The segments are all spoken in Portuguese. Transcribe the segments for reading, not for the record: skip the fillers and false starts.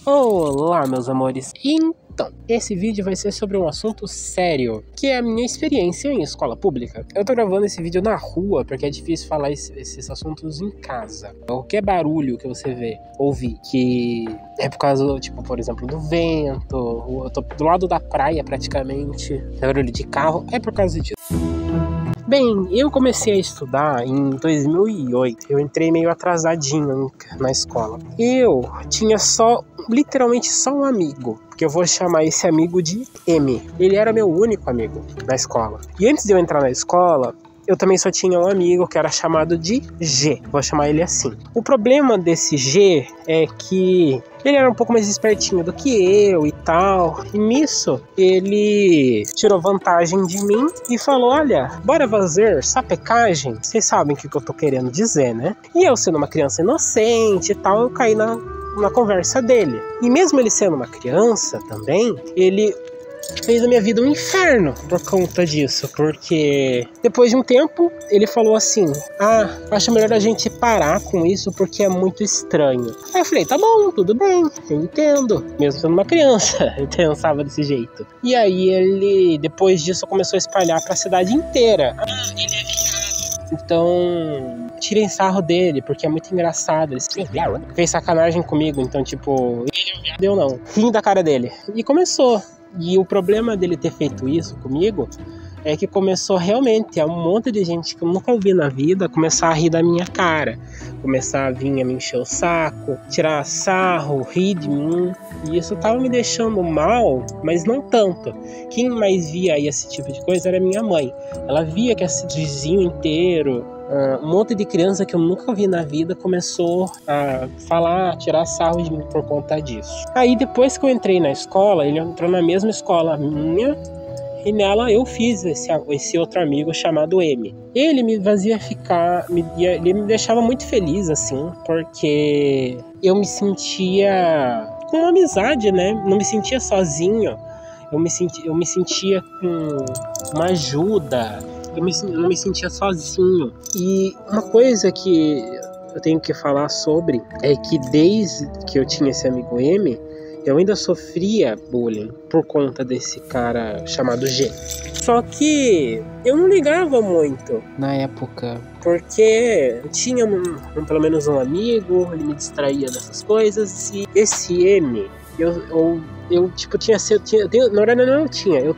Olá, meus amores. Então, esse vídeo vai ser sobre um assunto sério, que é a minha experiência em escola pública. Eu tô gravando esse vídeo na rua, porque é difícil falar esses assuntos em casa. Qualquer barulho que você ouvir, que é por causa, tipo, por exemplo, do vento, eu tô do lado da praia praticamente, barulho de carro, é por causa disso. Bem, eu comecei a estudar em 2008, eu entrei meio atrasadinho na escola. Eu tinha literalmente só um amigo, que eu vou chamar esse amigo de M. Ele era meu único amigo na escola. E antes de eu entrar na escola, eu também só tinha um amigo que era chamado de G, vou chamar ele assim. O problema desse G é que ele era um pouco mais espertinho do que eu e tal. E nisso, ele tirou vantagem de mim e falou, olha, bora fazer sapecagem? Vocês sabem o que eu tô querendo dizer, né? E eu, sendo uma criança inocente e tal, eu caí na conversa dele. E mesmo ele sendo uma criança também, ele fez a minha vida um inferno por conta disso, porque depois de um tempo ele falou assim, acho melhor a gente parar com isso porque é muito estranho. Aí eu falei, tá bom, tudo bem, eu entendo, mesmo sendo uma criança, eu pensava desse jeito. E aí ele, depois disso, começou a espalhar pra cidade inteira. Ele é viado. Então, tirem sarro dele, porque é muito engraçado. Ele fez sacanagem comigo, então tipo, ele é um viado, eu não. Rim da cara dele. E começou. E o problema dele ter feito isso comigo é que começou realmente um monte de gente que eu nunca ouvi na vida começar a rir da minha cara, começar a vir a me encher o saco, tirar sarro, rir de mim. E isso tava me deixando mal, mas não tanto. Quem mais via aí esse tipo de coisa era minha mãe. Ela via que esse vizinho inteiro, um monte de criança que eu nunca vi na vida começou a falar, a tirar sarro de mim por conta disso. Aí depois que eu entrei na escola, ele entrou na mesma escola minha, e nela eu fiz esse outro amigo chamado M. Ele me fazia ele me deixava muito feliz, assim, porque eu me sentia com uma amizade, né? Não me sentia sozinho, eu me sentia com uma ajuda. Eu não me sentia sozinho. E uma coisa que eu tenho que falar sobre é que desde que eu tinha esse amigo M, eu ainda sofria bullying por conta desse cara chamado G. Só que eu não ligava muito na época, porque eu tinha pelo menos um amigo, ele me distraía dessas coisas. E esse M, eu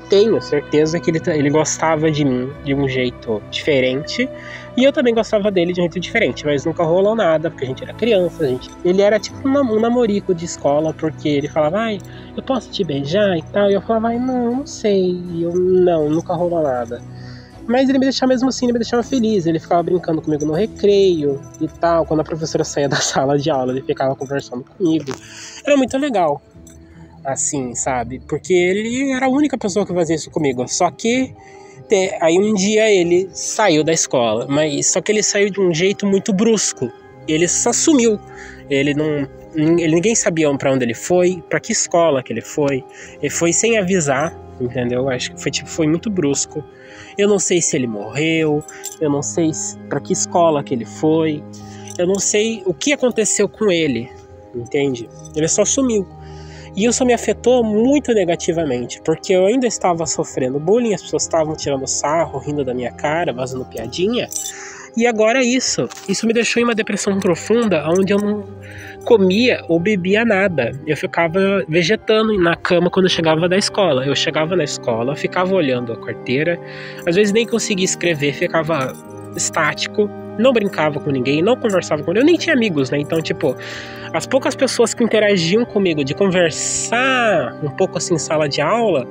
tenho certeza que ele gostava de mim de um jeito diferente, e eu também gostava dele de um jeito diferente, mas nunca rolou nada, porque a gente era criança, ele era tipo um namorico de escola, porque ele falava, eu posso te beijar e tal, e eu falava, não sei, e eu, não, nunca rolou nada. Mas ele me deixava mesmo assim, ele me deixava feliz, ele ficava brincando comigo no recreio e tal, quando a professora saía da sala de aula, ele ficava conversando comigo, era muito legal. Assim, sabe? Porque ele era a única pessoa que fazia isso comigo. Só que aí um dia ele saiu da escola, mas só que ele saiu de um jeito muito brusco. Ele só sumiu. Ninguém sabia pra onde ele foi, pra que escola que ele foi. Ele foi sem avisar, entendeu? Acho que foi muito brusco. Eu não sei se ele morreu, eu não sei pra que escola que ele foi, eu não sei o que aconteceu com ele, entende? Ele só sumiu. E isso me afetou muito negativamente, porque eu ainda estava sofrendo bullying, as pessoas estavam tirando sarro, rindo da minha cara, fazendo piadinha. E agora isso me deixou em uma depressão profunda, onde eu não comia ou bebia nada. Eu ficava vegetando na cama quando eu chegava da escola. Eu chegava na escola, ficava olhando a carteira, às vezes nem conseguia escrever, ficava estático, não brincava com ninguém, não conversava com ninguém, eu nem tinha amigos, né? Então, tipo, as poucas pessoas que interagiam comigo, de conversar um pouco assim em sala de aula,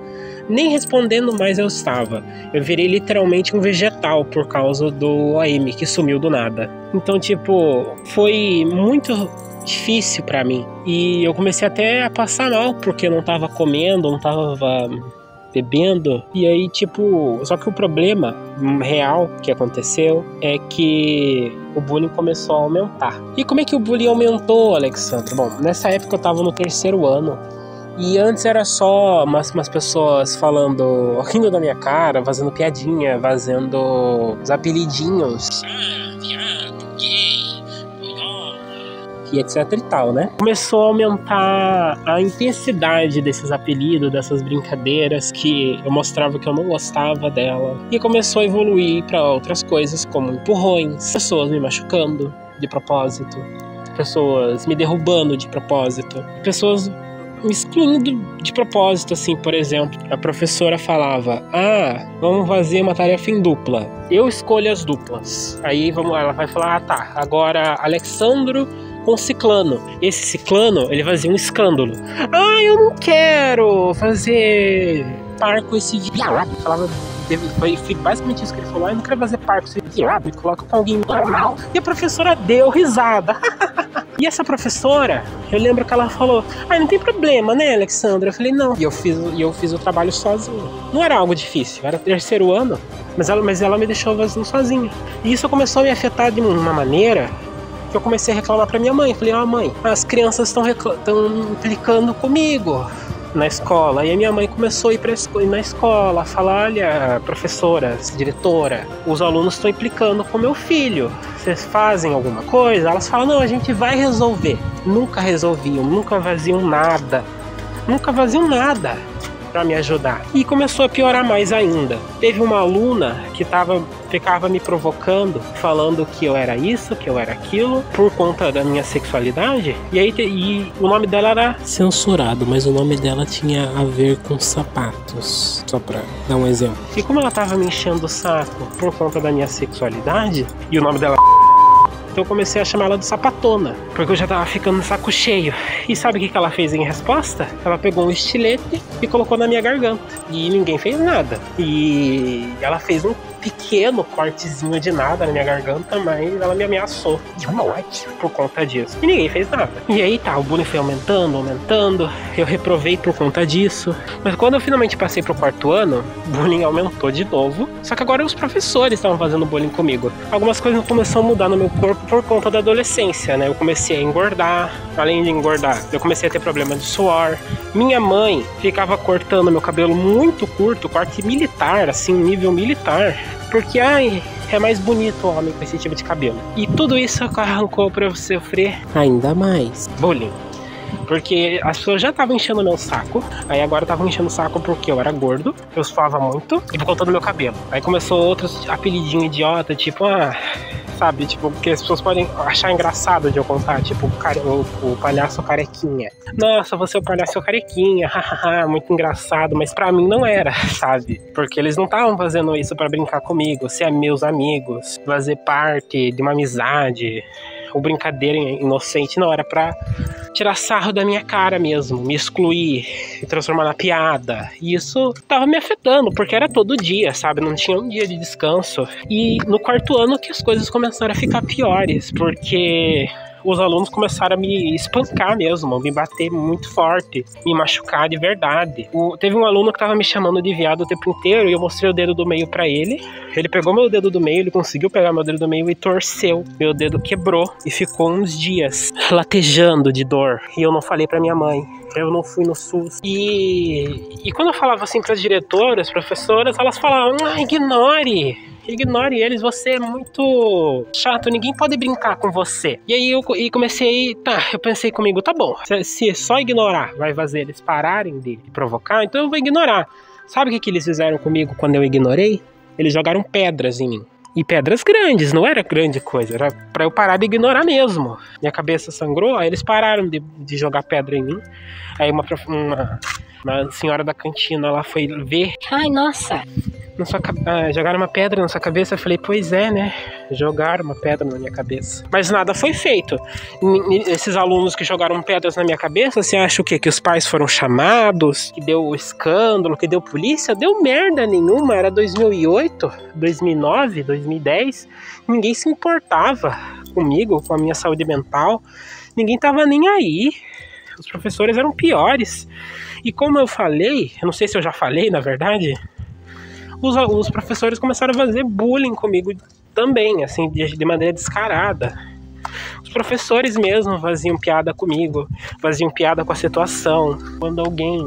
nem respondendo mais eu estava. Eu virei literalmente um vegetal por causa do AM que sumiu do nada. Então, tipo, foi muito difícil pra mim. E eu comecei até a passar mal, porque eu não tava comendo, não tava bebendo. E aí, tipo, só que o problema real que aconteceu é que o bullying começou a aumentar. E como é que o bullying aumentou, Alexandre? Bom, nessa época eu tava no 3º ano. E antes era só umas pessoas falando, rindo da minha cara, fazendo piadinha, fazendo os apelidinhos. Viado, gay, e etc e tal, né? Começou a aumentar a intensidade desses apelidos, dessas brincadeiras que eu mostrava que eu não gostava dela. E começou a evoluir para outras coisas, como empurrões, pessoas me machucando de propósito, pessoas me derrubando de propósito, pessoas me excluindo de propósito, assim, por exemplo. A professora falava, vamos fazer uma tarefa em dupla. Eu escolho as duplas. Aí ela vai falar, tá, agora Alexandro com Ciclano. Esse Ciclano, ele fazia um escândalo. Eu não quero fazer par com esse viado. Falava, foi basicamente isso que ele falou. Eu não quero fazer par com esse viado. Me coloca com alguém normal. E a professora deu risada. E essa professora, eu lembro que ela falou, não tem problema, né, Alexandra? Eu falei, não. E eu fiz o trabalho sozinho. Não era algo difícil, era 3º ano, mas ela me deixou fazendo sozinha. E isso começou a me afetar de uma maneira que eu comecei a reclamar pra minha mãe. Eu falei, mãe, as crianças estão implicando comigo na escola. E a minha mãe começou a ir na escola, falar, olha, professora, diretora, os alunos estão implicando com meu filho. Vocês fazem alguma coisa? Elas falam, não, a gente vai resolver. Nunca resolviam, nunca faziam nada pra me ajudar. E começou a piorar mais ainda. Teve uma aluna que ficava me provocando, falando que eu era isso, que eu era aquilo, por conta da minha sexualidade. E o nome dela era censurado, mas o nome dela tinha a ver com sapatos. Só pra dar um exemplo. E como ela tava me enchendo o saco por conta da minha sexualidade, e o nome dela... Então eu comecei a chamar ela de sapatona, porque eu já tava ficando no saco cheio. E sabe o que ela fez em resposta? Ela pegou um estilete e colocou na minha garganta. E ninguém fez nada. E ela fez um pequeno cortezinho de nada na minha garganta, mas ela me ameaçou de morte por conta disso. E ninguém fez nada. E aí tá, o bullying foi aumentando. Eu reprovei por conta disso. Mas quando eu finalmente passei pro 4º ano, o bullying aumentou de novo. Só que agora os professores estavam fazendo bullying comigo. Algumas coisas começaram a mudar no meu corpo por conta da adolescência, né? Eu comecei a engordar. Além de engordar, eu comecei a ter problema de suor. Minha mãe ficava cortando meu cabelo muito curto, corte militar, assim, nível militar. Porque, é mais bonito o homem com esse tipo de cabelo. E tudo isso arrancou pra eu sofrer ainda mais bullying. Porque as pessoas já estavam enchendo o meu saco. Aí agora estavam enchendo o saco porque eu era gordo, eu suava muito e por conta do meu cabelo. Aí começou outros apelidinhos idiota, tipo, sabe, tipo, porque as pessoas podem achar engraçado de eu contar, tipo, o palhaço carequinha. Nossa, você é o palhaço carequinha, hahaha, muito engraçado, mas pra mim não era, sabe? Porque eles não estavam fazendo isso pra brincar comigo, ser meus amigos, fazer parte de uma amizade, ou brincadeira inocente, não, era pra tirar sarro da minha cara mesmo, me excluir, me transformar na piada. E isso tava me afetando, porque era todo dia, sabe? Não tinha um dia de descanso. E no 4º ano que as coisas começaram a ficar piores, porque os alunos começaram a me espancar mesmo, me bater muito forte, me machucar de verdade. Teve um aluno que tava me chamando de viado o tempo inteiro e eu mostrei o dedo do meio pra ele. Ele pegou meu dedo do meio, ele conseguiu pegar meu dedo do meio e torceu. Meu dedo quebrou e ficou uns dias latejando de dor. E eu não falei pra minha mãe. Eu não fui no SUS. E quando eu falava assim pras diretoras, professoras, elas falavam, ignore eles, você é muito chato, ninguém pode brincar com você. E aí eu pensei comigo, tá bom, se só ignorar vai fazer eles pararem de provocar, então eu vou ignorar. Sabe o que eles fizeram comigo quando eu ignorei? Eles jogaram pedras em mim. E pedras grandes, não era grande coisa, era pra eu parar de ignorar mesmo. Minha cabeça sangrou, aí eles pararam de jogar pedra em mim. Aí uma senhora da cantina, ela foi ver. Ai, nossa! Jogaram uma pedra na sua cabeça. Eu falei, pois é, né? Jogaram uma pedra na minha cabeça. Mas nada foi feito. Esses alunos que jogaram pedras na minha cabeça, você acha o quê? Que os pais foram chamados? Que deu escândalo? Que deu polícia? Deu merda nenhuma. Era 2008, 2009, 2010. Ninguém se importava comigo, com a minha saúde mental. Ninguém tava nem aí. Os professores eram piores. E como eu falei, eu não sei se eu já falei, na verdade, os professores começaram a fazer bullying comigo também, assim, de maneira descarada. Os professores mesmo faziam piada comigo, faziam piada com a situação. Quando alguém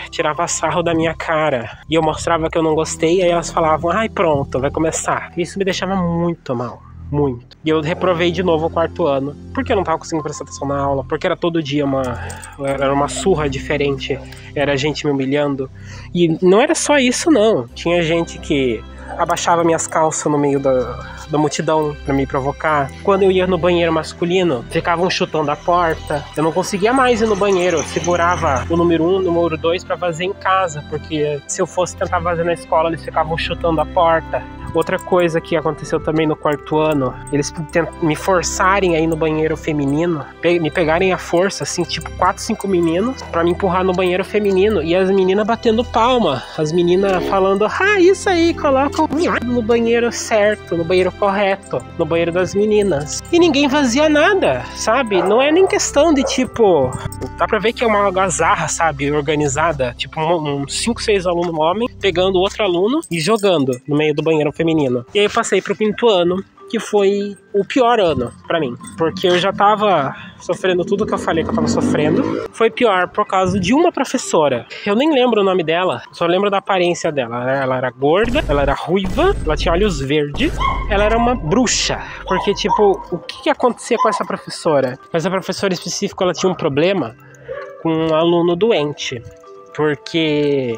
tirava sarro da minha cara e eu mostrava que eu não gostei, aí elas falavam, ai, pronto, vai começar. Isso me deixava muito mal. muito. E eu reprovei de novo o 4º ano, porque eu não tava conseguindo prestar atenção na aula, porque era todo dia era uma surra diferente, era gente me humilhando. E não era só isso não, tinha gente que abaixava minhas calças no meio da multidão pra me provocar. Quando eu ia no banheiro masculino, ficavam chutando a porta. Eu não conseguia mais ir no banheiro. Eu segurava o número 1, o número 2 pra fazer em casa, porque se eu fosse tentar fazer na escola, eles ficavam chutando a porta. Outra coisa que aconteceu também no 4º ano, eles me forçarem a ir no banheiro feminino, me pegarem à força, assim, tipo 4, 5 meninos, pra me empurrar no banheiro feminino, e as meninas batendo palma, as meninas falando, isso aí, coloca no banheiro certo, no banheiro correto, no banheiro das meninas. E ninguém fazia nada, sabe? Não é nem questão de, tipo, dá pra ver que é uma algazarra, sabe, organizada, tipo, uns 5, 6 alunos homem, pegando outro aluno e jogando no meio do banheiro feminino. E aí eu passei pro 5º ano, que foi o pior ano pra mim, porque eu já tava sofrendo tudo que eu falei que eu tava sofrendo. Foi pior por causa de uma professora. Eu nem lembro o nome dela, só lembro da aparência dela. Ela era gorda, ela era ruiva, ela tinha olhos verdes, ela era uma bruxa, porque tipo, o que acontecia com essa professora? Essa professora específica, ela tinha um problema com um aluno doente, porque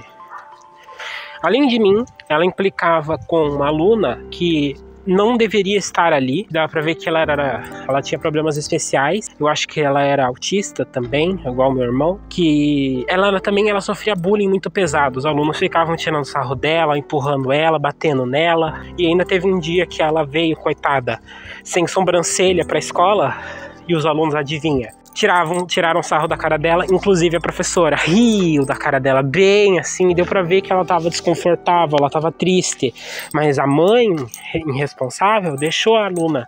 além de mim, ela implicava com uma aluna que não deveria estar ali. Dá pra ver que ela tinha problemas especiais. Eu acho que ela era autista também, igual meu irmão. Que ela sofria bullying muito pesado. Os alunos ficavam tirando sarro dela, empurrando ela, batendo nela. E ainda teve um dia que ela veio, coitada, sem sobrancelha pra escola. E os alunos, adivinha? Tiraram sarro da cara dela, inclusive a professora riu da cara dela bem assim, e deu pra ver que ela tava desconfortável, ela tava triste, mas a mãe irresponsável deixou a aluna,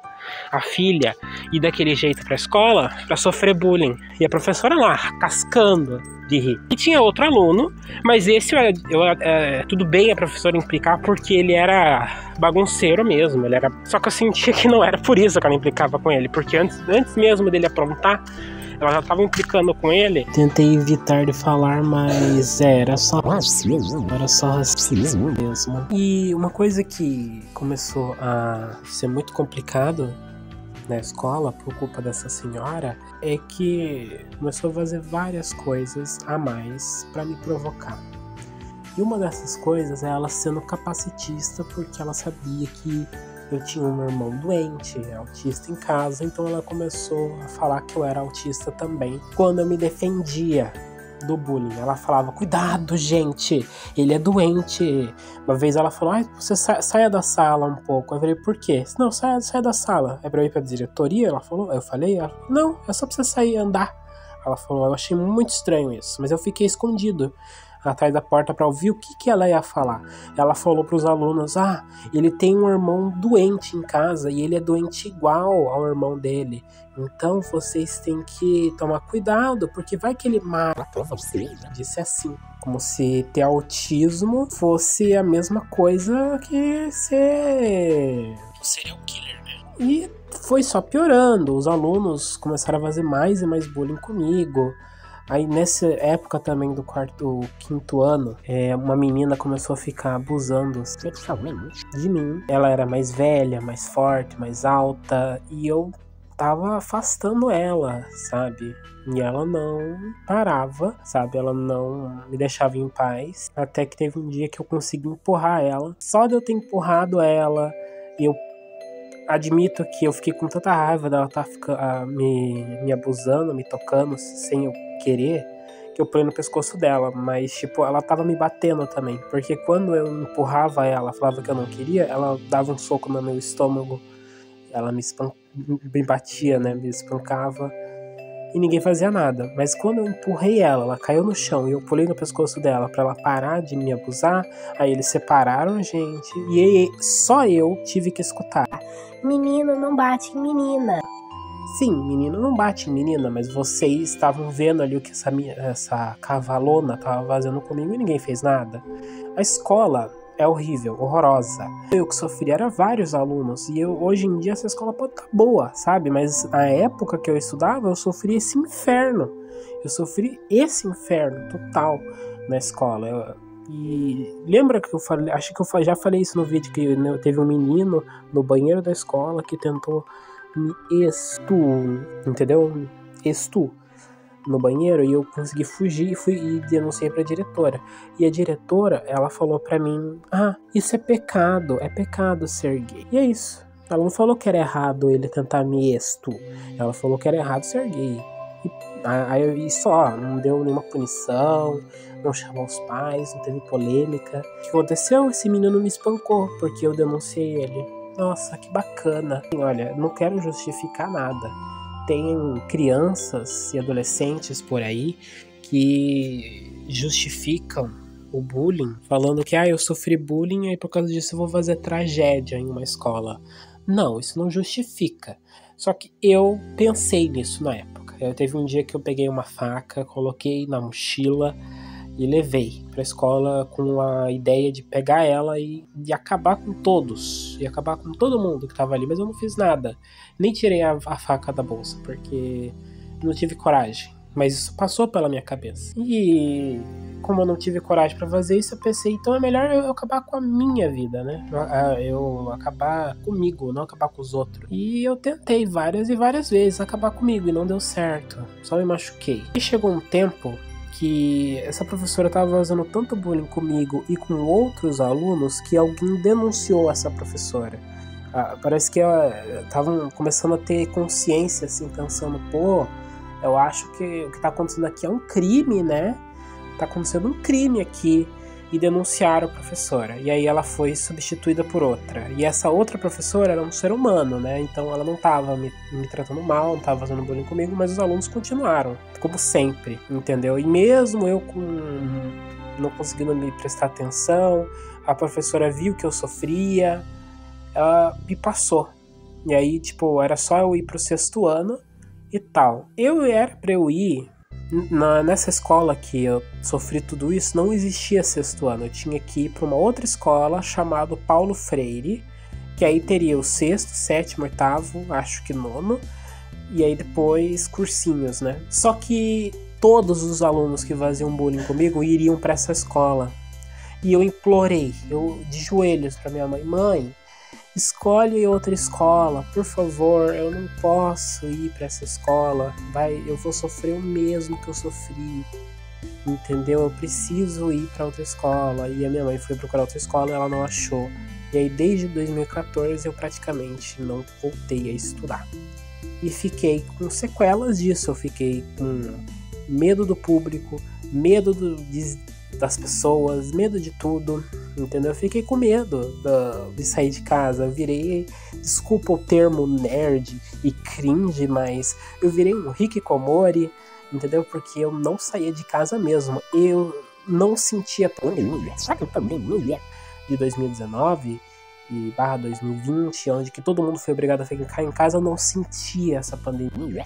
a filha, ir daquele jeito pra escola pra sofrer bullying, e a professora lá, cascando de rir. E tinha outro aluno, mas esse tudo bem a professora implicar, porque ele era bagunceiro mesmo, só que eu sentia que não era por isso que ela implicava com ele, porque antes mesmo dele aprontar, ela já tava implicando com ele. Tentei evitar de falar, mas era só racismo mesmo. E uma coisa que começou a ser muito complicado na escola, por culpa dessa senhora, é que começou a fazer várias coisas a mais pra me provocar. E uma dessas coisas é ela sendo capacitista, porque ela sabia que eu tinha um irmão doente, autista em casa, então ela começou a falar que eu era autista também. Quando eu me defendia do bullying, ela falava, cuidado gente, ele é doente. Uma vez ela falou, você saia da sala um pouco. Eu falei, por quê? Não, saia da sala. É pra eu ir pra diretoria? Ela falou, eu falei, não, é só pra você sair e andar. Ela falou, eu achei muito estranho isso, mas eu fiquei escondido atrás da porta para ouvir o que ela ia falar. Ela falou para os alunos, ele tem um irmão doente em casa e ele é doente igual ao irmão dele. Então vocês têm que tomar cuidado, porque vai que ele mata você. Disse assim, como se ter autismo fosse a mesma coisa que ser serial killer, né? E foi só piorando. Os alunos começaram a fazer mais e mais bullying comigo. Aí nessa época também do 5º ano, uma menina começou a ficar abusando sexualmente de mim. Ela era mais velha, mais forte, mais alta, e eu tava afastando ela, sabe? E ela não parava, sabe? Ela não me deixava em paz. Até que teve um dia que eu consegui empurrar ela. Só de eu ter empurrado ela, eu admito que eu fiquei com tanta raiva dela estar me abusando, me tocando sem eu querer, que eu pulei no pescoço dela. Mas tipo, ela tava me batendo também, porque quando eu empurrava ela, falava que eu não queria, ela dava um soco no meu estômago, ela me batia, né, me espancava, e ninguém fazia nada. Mas quando eu empurrei ela caiu no chão e eu pulei no pescoço dela pra ela parar de me abusar, aí eles separaram a gente, e aí só eu tive que escutar: menino não bate em menina. Sim, menino não bate em menina, mas vocês estavam vendo ali o que essa cavalona tava fazendo comigo e ninguém fez nada. A escola é horrível, horrorosa. Eu que sofri era vários alunos, e hoje em dia essa escola pode estar boa, sabe? Mas na época que eu estudava, eu sofri esse inferno. Eu sofri esse inferno total na escola. E lembra que eu falei, acho que eu já falei isso no vídeo, que teve um menino no banheiro da escola que tentou me entendeu? No banheiro, e eu consegui fugir e fui e denunciei pra diretora. E a diretora, ela falou pra mim: isso é pecado ser gay. E é isso. Ela não falou que era errado ele tentar me ela falou que era errado ser gay. E só, não deu nenhuma punição, não chamou os pais, não teve polêmica. O que aconteceu? Esse menino me espancou porque eu denunciei ele. Nossa, que bacana. Olha, não quero justificar nada. Tem crianças e adolescentes por aí que justificam o bullying falando que eu sofri bullying e por causa disso eu vou fazer tragédia em uma escola. Não, isso não justifica. Só que eu pensei nisso na época. Teve um dia que eu peguei uma faca, coloquei na mochila e levei pra escola com a ideia de pegar ela e acabar com todos. E acabar com todo mundo que tava ali. Mas eu não fiz nada. Nem tirei a faca da bolsa, porque não tive coragem. Mas isso passou pela minha cabeça. E como eu não tive coragem pra fazer isso, eu pensei, então é melhor eu acabar com a minha vida, né? Eu acabar comigo, não acabar com os outros. E eu tentei várias e várias vezes acabar comigo e não deu certo. Só me machuquei. E chegou um tempo que essa professora estava fazendo tanto bullying comigo e com outros alunos que alguém denunciou essa professora. Parece que estavam começando a ter consciência, assim, pensando, eu acho que o que está acontecendo aqui é um crime, né? Tá acontecendo um crime aqui. E denunciaram a professora. E aí ela foi substituída por outra. E essa outra professora era um ser humano, né? Então ela não tava me tratando mal, não tava fazendo bullying comigo, mas os alunos continuaram, como sempre, entendeu? E mesmo eu não conseguindo me prestar atenção, a professora viu que eu sofria, ela me passou. E aí, era só eu ir pro 6º ano e tal. Era pra eu ir. Nessa escola que eu sofri tudo isso, não existia 6º ano. Eu tinha que ir para uma outra escola chamada Paulo Freire, que aí teria o 6º, 7º, 8º, acho que 9º, e aí depois cursinhos, né? Só que todos os alunos que faziam bullying comigo iriam para essa escola. E eu implorei, de joelhos para minha mãe: mãe, escolhe outra escola, por favor, eu não posso ir para essa escola, eu vou sofrer o mesmo que eu sofri, entendeu? Eu preciso ir para outra escola. E a minha mãe foi procurar outra escola e ela não achou. E aí desde 2014 eu praticamente não voltei a estudar. E fiquei com sequelas disso, eu fiquei com medo do público, medo das pessoas, medo de tudo, entendeu? Eu fiquei com medo de sair de casa. Eu virei, desculpa o termo nerd e cringe, mas eu virei um hikikomori, entendeu? Porque eu não saía de casa mesmo. Eu não sentia pandemia, sabe a pandemia de 2019 e /2020, onde que todo mundo foi obrigado a ficar em casa, eu não sentia essa pandemia.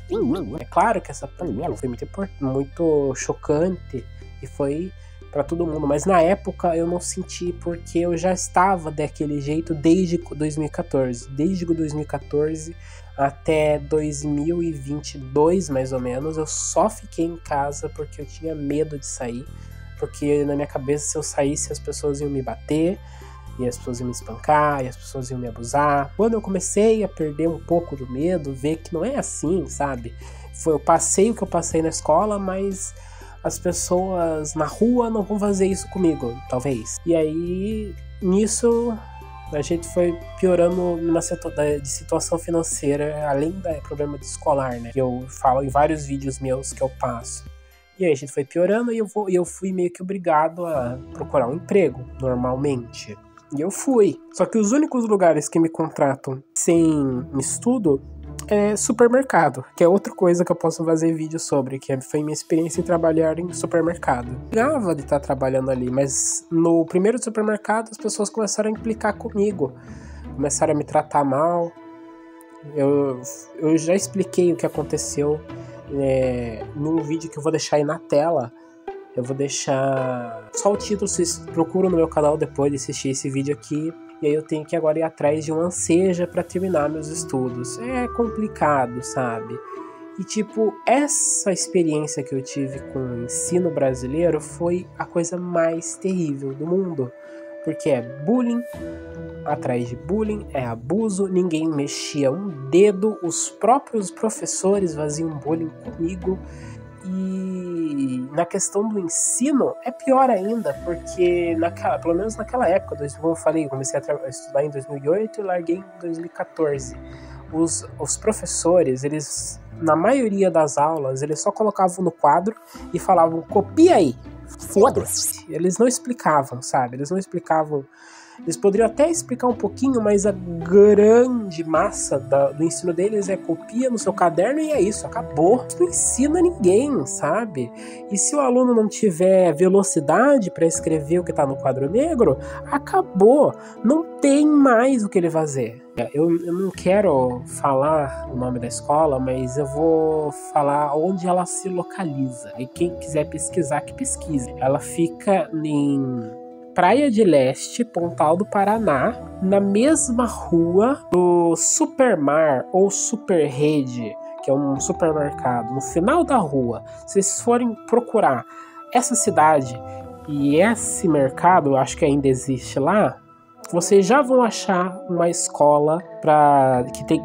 É claro que essa pandemia foi muito chocante e foi para todo mundo, mas na época eu não senti, porque eu já estava daquele jeito desde 2014. Desde 2014 até 2022, mais ou menos, eu só fiquei em casa porque eu tinha medo de sair, porque na minha cabeça, se eu saísse, as pessoas iam me bater, e as pessoas iam me espancar, e as pessoas iam me abusar. Quando eu comecei a perder um pouco do medo, ver que não é assim, sabe? Eu passei o que eu passei na escola, mas as pessoas na rua não vão fazer isso comigo, talvez. E aí, nisso, a gente foi piorando de situação financeira, além do problema de escolar, né? Que eu falo em vários vídeos meus que eu passo. E aí a gente foi piorando e eu fui meio que obrigado a procurar um emprego, normalmente. E eu fui. Só que os únicos lugares que me contratam sem estudo é supermercado, que é outra coisa que eu posso fazer vídeo sobre, que foi minha experiência em trabalhar em supermercado. Eu gostava de estar trabalhando ali, mas no primeiro supermercado as pessoas começaram a implicar comigo, começaram a me tratar mal. Eu já expliquei o que aconteceu num vídeo que eu vou deixar aí na tela. Eu vou deixar só o título, vocês procuram no meu canal depois de assistir esse vídeo aqui. E aí eu tenho que agora ir atrás de um Anseja para terminar meus estudos. É complicado, sabe? E tipo, essa experiência que eu tive com o ensino brasileiro foi a coisa mais terrível do mundo. Porque é bullying atrás de bullying, é abuso, ninguém mexia um dedo, os próprios professores faziam bullying comigo. E na questão do ensino é pior ainda, porque pelo menos naquela época, como eu falei, eu comecei a estudar em 2008 e larguei em 2014. Os professores, eles, na maioria das aulas, eles só colocavam no quadro e falavam, copia aí, foda-se. Eles não explicavam, sabe? Eles não explicavam. Eles poderiam até explicar um pouquinho, mas a grande massa do ensino deles é copia no seu caderno e é isso, acabou. Isso não ensina ninguém, sabe? E se o aluno não tiver velocidade para escrever o que está no quadro negro, acabou. Não tem mais o que ele fazer. Eu não quero falar o nome da escola, mas eu vou falar onde ela se localiza. E quem quiser pesquisar, que pesquise. Ela fica em Praia de Leste, Pontal do Paraná, na mesma rua do Supermar ou Superrede, que é um supermercado, no final da rua. Se vocês forem procurar essa cidade e esse mercado, eu acho que ainda existe lá, vocês já vão achar uma escola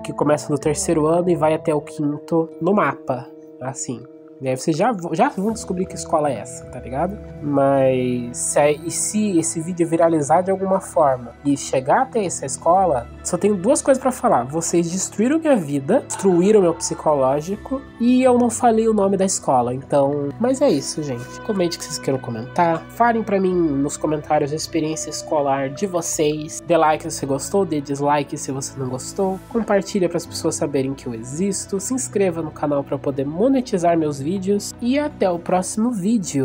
que começa no 3º ano e vai até o 5º no mapa, assim. E aí vocês já vão descobrir que escola é essa, tá ligado? Mas se esse vídeo viralizar de alguma forma e chegar até essa escola, só tenho 2 coisas pra falar. Vocês destruíram minha vida, destruíram meu psicológico e eu não falei o nome da escola. Então, mas é isso, gente. Comente o que vocês queiram comentar. Falem pra mim nos comentários a experiência escolar de vocês. Dê like se você gostou, dê dislike se você não gostou. Compartilha para as pessoas saberem que eu existo. Se inscreva no canal para poder monetizar meus vídeos. E até o próximo vídeo.